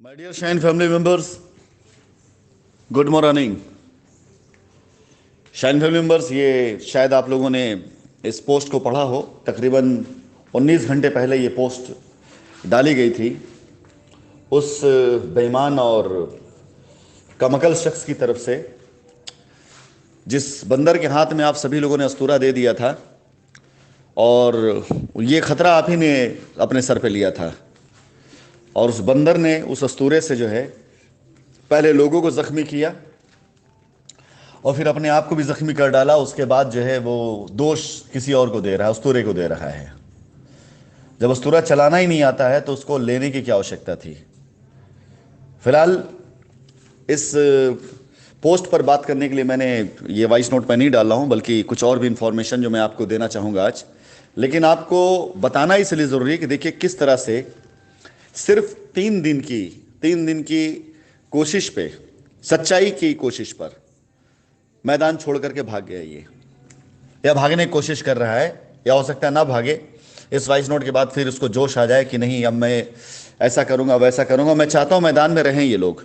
My dear Shine family members, good morning. Shine family members, ये शायद आप लोगों ने इस पोस्ट को पढ़ा हो। तकरीबन 19 घंटे पहले ये पोस्ट डाली गई थी उस बेईमान और कमकल शख्स की तरफ से जिस बंदर के हाथ में आप सभी लोगों ने अस्तूरा दे दिया था, और ये खतरा आप ही ने अपने सर पे लिया था। और उस बंदर ने उस अस्तूरे से जो है पहले लोगों को ज़ख्मी किया और फिर अपने आप को भी ज़ख्मी कर डाला। उसके बाद जो है वो दोष किसी और को दे रहा है, अस्तूरे को दे रहा है। जब अस्तूरा चलाना ही नहीं आता है तो उसको लेने की क्या आवश्यकता थी। फिलहाल इस पोस्ट पर बात करने के लिए मैंने ये वॉइस नोट मैं नहीं डाल रहा हूँ, बल्कि कुछ और भी इंफॉर्मेशन जो मैं आपको देना चाहूँगा आज। लेकिन आपको बताना इसलिए ज़रूरी है कि देखिए किस तरह से सिर्फ 3 दिन की कोशिश पे, सच्चाई की कोशिश पर मैदान छोड़ करके भाग गया ये, या भागने की कोशिश कर रहा है, या हो सकता है ना भागे। इस वॉइस नोट के बाद फिर उसको जोश आ जाए कि नहीं अब मैं ऐसा करूंगा वैसा करूंगा। मैं चाहता हूं मैदान में रहें ये लोग,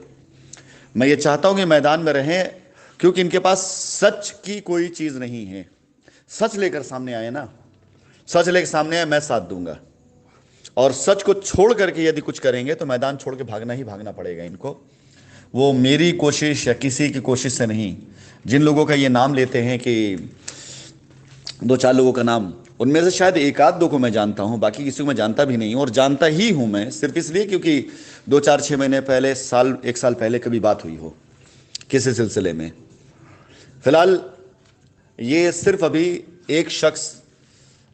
मैं ये चाहता हूं कि मैदान में रहें, क्योंकि इनके पास सच की कोई चीज़ नहीं है। सच लेकर सामने आए ना, सच लेकर सामने आए, मैं साथ दूंगा। और सच को छोड़ करके यदि कुछ करेंगे तो मैदान छोड़ के भागना ही भागना पड़ेगा इनको। वो मेरी कोशिश या किसी की कोशिश से नहीं। जिन लोगों का ये नाम लेते हैं कि 2-4 लोगों का नाम, उनमें से शायद 1-2 को मैं जानता हूं, बाकी किसी को मैं जानता भी नहीं हूं। और जानता ही हूं मैं सिर्फ इसलिए क्योंकि 2-4-6 महीने पहले, 1 साल पहले कभी बात हुई हो किसी सिलसिले में। फिलहाल ये सिर्फ अभी एक शख्स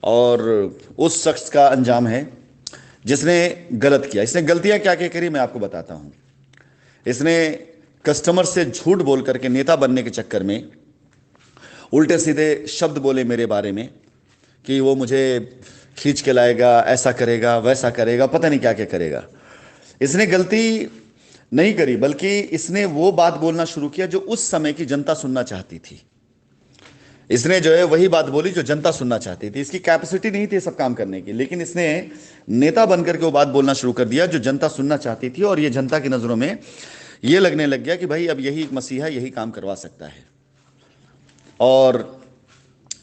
और उस शख्स का अंजाम है जिसने गलत किया। इसने गलतियां क्या क्या करी मैं आपको बताता हूं। इसने कस्टमर से झूठ बोल करके नेता बनने के चक्कर में उल्टे सीधे शब्द बोले मेरे बारे में कि वो मुझे खींच के लाएगा, ऐसा करेगा वैसा करेगा, पता नहीं क्या क्या करेगा। इसने गलती नहीं करी, बल्कि इसने वो बात बोलना शुरू किया जो उस समय की जनता सुनना चाहती थी। इसने जो है वही बात बोली जो जनता सुनना चाहती थी। इसकी कैपेसिटी नहीं थी सब काम करने की, लेकिन इसने नेता बनकर के वो बात बोलना शुरू कर दिया जो जनता सुनना चाहती थी। और ये जनता की नज़रों में ये लगने लग गया कि भाई अब यही एक मसीहा यही काम करवा सकता है। और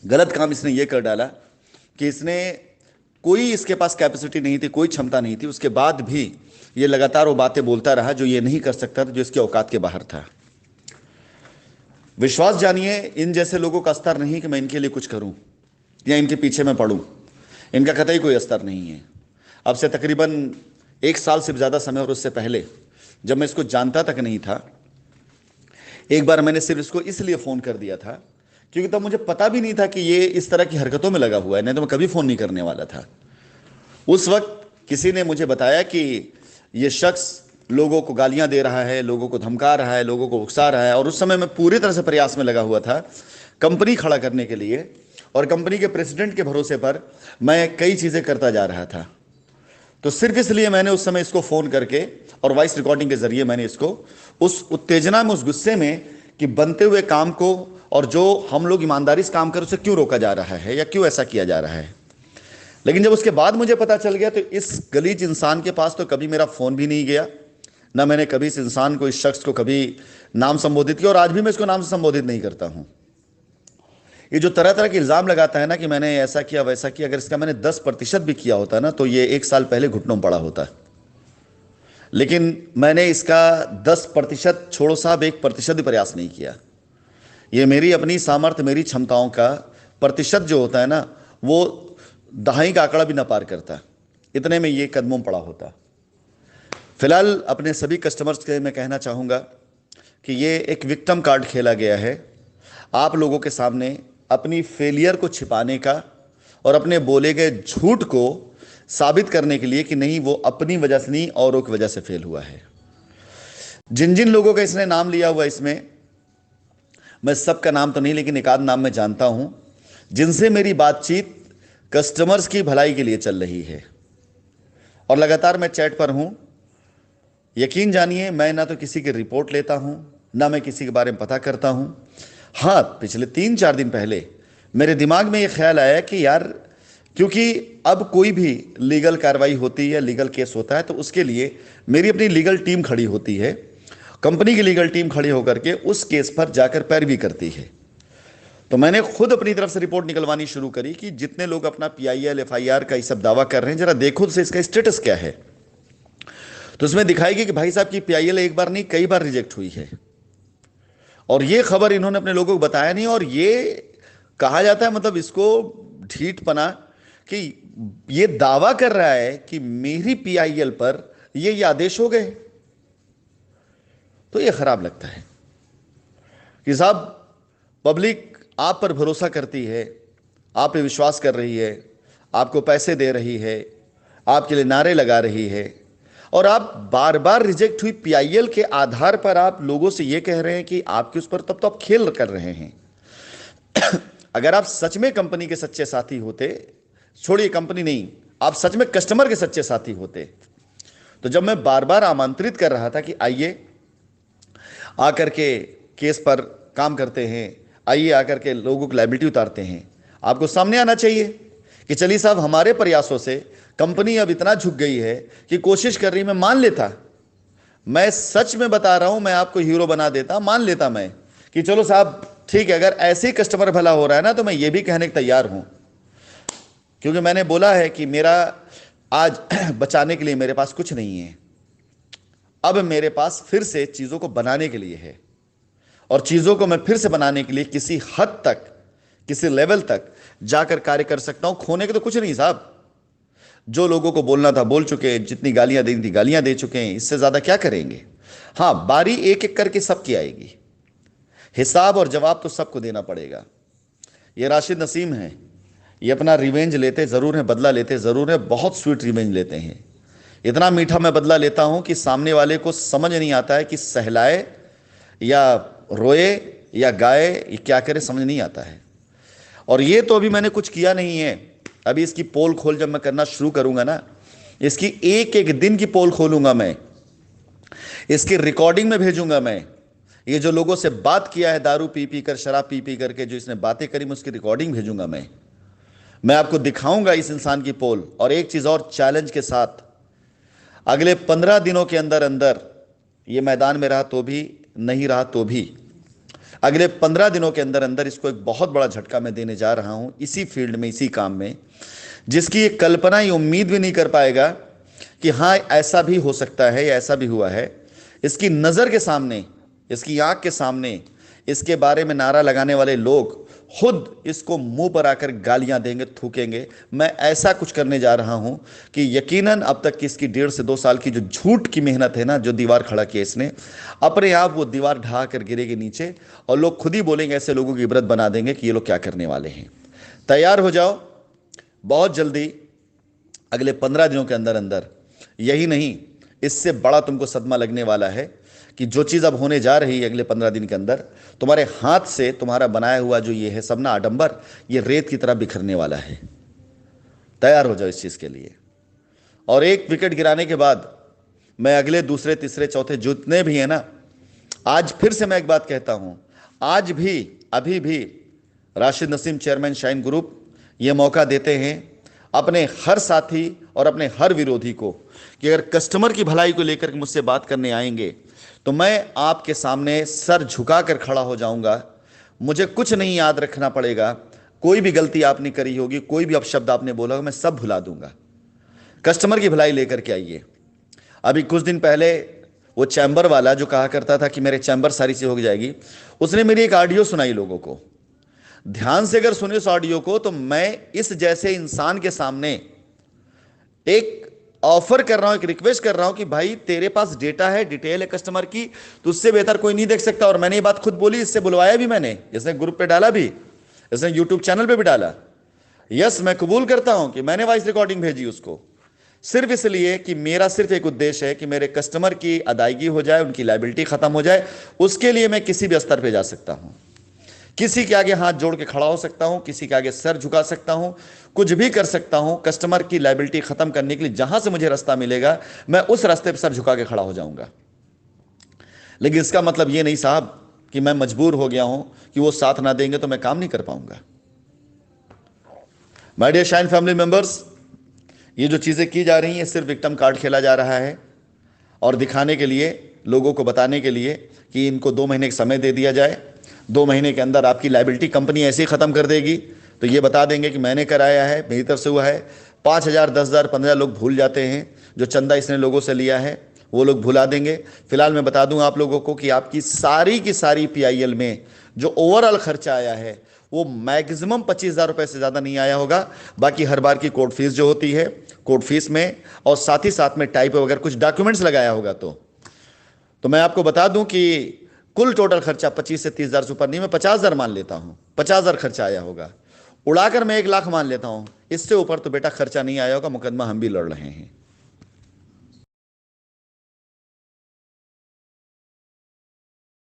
गलत काम इसने ये कर डाला कि इसने कोई इसके पास कैपेसिटी नहीं थी, कोई क्षमता नहीं थी, उसके बाद भी ये लगातार वो बातें बोलता रहा जो ये नहीं कर सकता था, जो इसके औकात के बाहर था। विश्वास जानिए, इन जैसे लोगों का अस्तर नहीं कि मैं इनके लिए कुछ करूं या इनके पीछे मैं पड़ूं। इनका कतई कोई अस्तर नहीं है। अब से तकरीबन 1 साल से ज़्यादा समय, और उससे पहले जब मैं इसको जानता तक नहीं था, एक बार मैंने सिर्फ इसको इसलिए फ़ोन कर दिया था क्योंकि तब मुझे पता भी नहीं था कि ये इस तरह की हरकतों में लगा हुआ है, नहीं तो मैं कभी फ़ोन नहीं करने वाला था। उस वक्त किसी ने मुझे बताया कि ये शख्स लोगों को गालियां दे रहा है, लोगों को धमका रहा है, लोगों को उकसा रहा है। और उस समय मैं पूरी तरह से प्रयास में लगा हुआ था कंपनी खड़ा करने के लिए, और कंपनी के प्रेसिडेंट के भरोसे पर मैं कई चीज़ें करता जा रहा था। तो सिर्फ इसलिए मैंने उस समय इसको फ़ोन करके और वॉइस रिकॉर्डिंग के ज़रिए मैंने इसको उस उत्तेजना में, उस गुस्से में कि बनते हुए काम को और जो हम लोग ईमानदारी से काम कर उसे क्यों रोका जा रहा है या क्यों ऐसा किया जा रहा है। लेकिन जब उसके बाद मुझे पता चल गया तो इस गलीज इंसान के पास तो कभी मेरा फ़ोन भी नहीं गया, ना मैंने कभी इस इंसान को, इस शख्स को कभी नाम संबोधित किया, और आज भी मैं इसको नाम से संबोधित नहीं करता हूं। ये जो तरह तरह के इल्ज़ाम लगाता है ना कि मैंने ऐसा किया वैसा किया, अगर इसका मैंने 10% भी किया होता ना तो ये 1 साल पहले घुटनों में पड़ा होता। लेकिन मैंने इसका 10% छोड़ो साहब, 1% भी प्रयास नहीं किया। ये मेरी अपनी सामर्थ्य, मेरी क्षमताओं का प्रतिशत जो होता है ना, वो दहाई का आंकड़ा भी ना पार करता। इतने में ये कदमों में पड़ा होता। फिलहाल अपने सभी कस्टमर्स के मैं कहना चाहूँगा कि ये एक विक्टिम कार्ड खेला गया है आप लोगों के सामने अपनी फेलियर को छिपाने का और अपने बोले गए झूठ को साबित करने के लिए कि नहीं वो अपनी वजह से नहीं औरों की वजह से फेल हुआ है। जिन जिन लोगों का इसने नाम लिया हुआ, इसमें मैं सबका नाम तो नहीं लेकिन एक आध नाम मैं जानता हूं, जिनसे मेरी बातचीत कस्टमर्स की भलाई के लिए चल रही है और लगातार मैं चैट पर हूं। यकीन जानिए, मैं ना तो किसी की रिपोर्ट लेता हूं, ना मैं किसी के बारे में पता करता हूं। हाँ, पिछले 3-4 दिन पहले मेरे दिमाग में ये ख्याल आया कि यार क्योंकि अब कोई भी लीगल कार्रवाई होती है, लीगल केस होता है, तो उसके लिए मेरी अपनी लीगल टीम खड़ी होती है, कंपनी की लीगल टीम खड़ी होकर के उस केस पर जाकर पैरवी करती है। तो मैंने खुद अपनी तरफ से रिपोर्ट निकलवानी शुरू करी कि जितने लोग अपना पीआईएल एफआईआर का ये सब दावा कर रहे हैं, जरा देखो तो इसका स्टेटस क्या है। तो उसमें दिखाएगी कि भाई साहब की पीआईएल एक बार नहीं कई बार रिजेक्ट हुई है, और ये खबर इन्होंने अपने लोगों को बताया नहीं, और ये कहा जाता है, मतलब इसको ढीठपना, कि ये दावा कर रहा है कि मेरी पीआईएल पर ये आदेश हो गए। तो ये खराब लगता है कि साहब पब्लिक आप पर भरोसा करती है, आप पे विश्वास कर रही है, आपको पैसे दे रही है, आपके लिए नारे लगा रही है, और आप बार बार रिजेक्ट हुई पीआईएल के आधार पर आप लोगों से यह कह रहे हैं कि आपके उस पर, तब तो आप खेल कर रहे हैं। अगर आप सच में कंपनी के सच्चे साथी होते, छोड़िए कंपनी नहीं, आप सच में कस्टमर के सच्चे साथी होते, तो जब मैं बार बार आमंत्रित कर रहा था कि आइए आकर के केस पर काम करते हैं, आइए आकर के लोगों की लायबिलिटी उतारते हैं, आपको सामने आना चाहिए कि चलिए साहब हमारे प्रयासों से कंपनी अब इतना झुक गई है कि कोशिश कर रही, मैं मान लेता, मैं सच में बता रहा हूं, मैं आपको हीरो बना देता, मान लेता मैं कि चलो साहब ठीक है, अगर ऐसे ही कस्टमर भला हो रहा है ना, तो मैं ये भी कहने को तैयार हूं, क्योंकि मैंने बोला है कि मेरा आज बचाने के लिए मेरे पास कुछ नहीं है, अब मेरे पास फिर से चीजों को बनाने के लिए है, और चीजों को मैं फिर से बनाने के लिए किसी हद तक, किसी लेवल तक जाकर कार्य कर सकता हूं। खोने के तो कुछ नहीं साहब, जो लोगों को बोलना था बोल चुके हैं, जितनी गालियां देनी थी गालियां दे चुके हैं, इससे ज्यादा क्या करेंगे। हां, बारी एक एक करके सबकी आएगी, हिसाब और जवाब तो सबको देना पड़ेगा। ये राशिद नसीम हैं, ये अपना रिवेंज लेते जरूर हैं, बदला लेते जरूर है, बहुत स्वीट रिवेंज लेते हैं। इतना मीठा मैं बदला लेता हूं कि सामने वाले को समझ नहीं आता है कि सहलाए या रोए या गाए, ये क्या करे समझ नहीं आता है। और ये तो अभी मैंने कुछ किया नहीं है, अभी इसकी पोल खोल जब मैं करना शुरू करूंगा ना, इसकी एक एक दिन की पोल खोलूंगा मैं, इसकी रिकॉर्डिंग में भेजूंगा मैं। ये जो लोगों से बात किया है दारू पी पी कर, शराब पी पी करके, जो इसने बातें करी, मैं उसकी रिकॉर्डिंग भेजूंगा मैं आपको दिखाऊंगा इस इंसान की पोल। और एक चीज और चैलेंज के साथ, अगले 15 दिनों के अंदर अंदर, ये मैदान में रहा तो भी, नहीं रहा तो भी, अगले 15 दिनों के अंदर अंदर इसको एक बहुत बड़ा झटका मैं देने जा रहा हूं, इसी फील्ड में, इसी काम में, जिसकी एक कल्पना, ये उम्मीद भी नहीं कर पाएगा कि हां ऐसा भी हो सकता है या ऐसा भी हुआ है। इसकी नजर के सामने, इसकी आंख के सामने, इसके बारे में नारा लगाने वाले लोग खुद इसको मुंह पर आकर गालियां देंगे, थूकेंगे। मैं ऐसा कुछ करने जा रहा हूं कि यकीनन अब तक की इसकी 1.5 से 2 साल की जो झूठ की मेहनत है ना, जो दीवार खड़ा किया इसने, अपने आप वो दीवार ढहा कर गिरेगी नीचे, और लोग खुद ही बोलेंगे, ऐसे लोगों की इबरत बना देंगे कि ये लोग क्या करने वाले हैं। तैयार हो जाओ, बहुत जल्दी, अगले 15 दिनों के अंदर अंदर, यही नहीं इससे बड़ा तुमको सदमा लगने वाला है कि जो चीज़ अब होने जा रही है अगले 15 दिन के अंदर, तुम्हारे हाथ से तुम्हारा बनाया हुआ जो ये है सब ना आडंबर, ये रेत की तरह बिखरने वाला है। तैयार हो जाओ इस चीज़ के लिए। और एक विकेट गिराने के बाद मैं अगले दूसरे तीसरे चौथे जितने भी हैं ना, आज फिर से मैं एक बात कहता हूं, आज भी, अभी भी Rashid Naseem chairman shine group ये मौका देते हैं अपने हर साथी और अपने हर विरोधी को कि अगर कस्टमर की भलाई को लेकर मुझसे बात करने आएंगे तो मैं आपके सामने सर झुकाकर खड़ा हो जाऊंगा। मुझे कुछ नहीं याद रखना पड़ेगा, कोई भी गलती आपने करी होगी, कोई भी अपशब्द आपने बोला होगा, मैं सब भुला दूंगा। कस्टमर की भलाई लेकर के आइए। अभी कुछ दिन पहले वो चैम्बर वाला जो कहा करता था कि मेरे चैम्बर सारी चीज हो जाएगी, उसने मेरी एक ऑडियो सुनाई लोगों को। ध्यान से अगर सुने उस ऑडियो को, तो मैं इस जैसे इंसान के सामने एक ऑफर कर रहा हूं, एक रिक्वेस्ट कर रहा हूं कि भाई तेरे पास डेटा है, डिटेल है कस्टमर की, तो उससे बेहतर कोई नहीं देख सकता। और मैंने ये बात खुद बोली, इससे बुलवाया भी मैंने, इसने ग्रुप पे डाला भी, इसने यूट्यूब चैनल पे भी डाला। यस, मैं कबूल करता हूं कि मैंने वॉइस रिकॉर्डिंग भेजी उसको, सिर्फ इसलिए कि मेरा सिर्फ एक उद्देश्य है कि मेरे कस्टमर की अदायगी हो जाए, उनकी लायबिलिटी खत्म हो जाए। उसके लिए मैं किसी भी स्तर पर जा सकता हूं, किसी के आगे हाथ जोड़ के खड़ा हो सकता हूं, किसी के आगे सर झुका सकता हूं, कुछ भी कर सकता हूं कस्टमर की लायबिलिटी खत्म करने के लिए। जहां से मुझे रास्ता मिलेगा मैं उस रास्ते पर सर झुका के खड़ा हो जाऊंगा। लेकिन इसका मतलब यह नहीं साहब कि मैं मजबूर हो गया हूं कि वो साथ ना देंगे तो मैं काम नहीं कर पाऊंगा। My dear shine family members, ये जो चीज़ें की जा रही हैं सिर्फ विक्टिम कार्ड खेला जा रहा है और दिखाने के लिए, लोगों को बताने के लिए कि इनको 2 महीने का समय दे दिया जाए, 2 महीने के अंदर आपकी लाइबिलिटी कंपनी ऐसे ही ख़त्म कर देगी। तो ये बता देंगे कि मैंने कराया है, मेरी तरफ से हुआ है। 5,000, 10,000, 15,000 लोग भूल जाते हैं, जो चंदा इसने लोगों से लिया है वो लोग भुला देंगे। फिलहाल मैं बता दूं आप लोगों को कि आपकी सारी की सारी पीआईएल में जो ओवरऑल खर्चा आया है वो मैक्सिमम 25,000 रुपये से ज़्यादा नहीं आया होगा। बाकी हर बार की कोर्ट फीस जो होती है, कोर्ट फीस में और साथ ही साथ में टाइप वगैरह कुछ डॉक्यूमेंट्स लगाया होगा तो मैं आपको बता दूं कि कुल टोटल खर्चा 25 से 30,000 से ऊपर नहीं, मैं 50,000 मान लेता हूं, 50,000 खर्चा आया होगा। उड़ाकर मैं 1 लाख मान लेता हूं, इससे ऊपर तो बेटा खर्चा नहीं आया होगा, मुकदमा हम भी लड़ रहे हैं।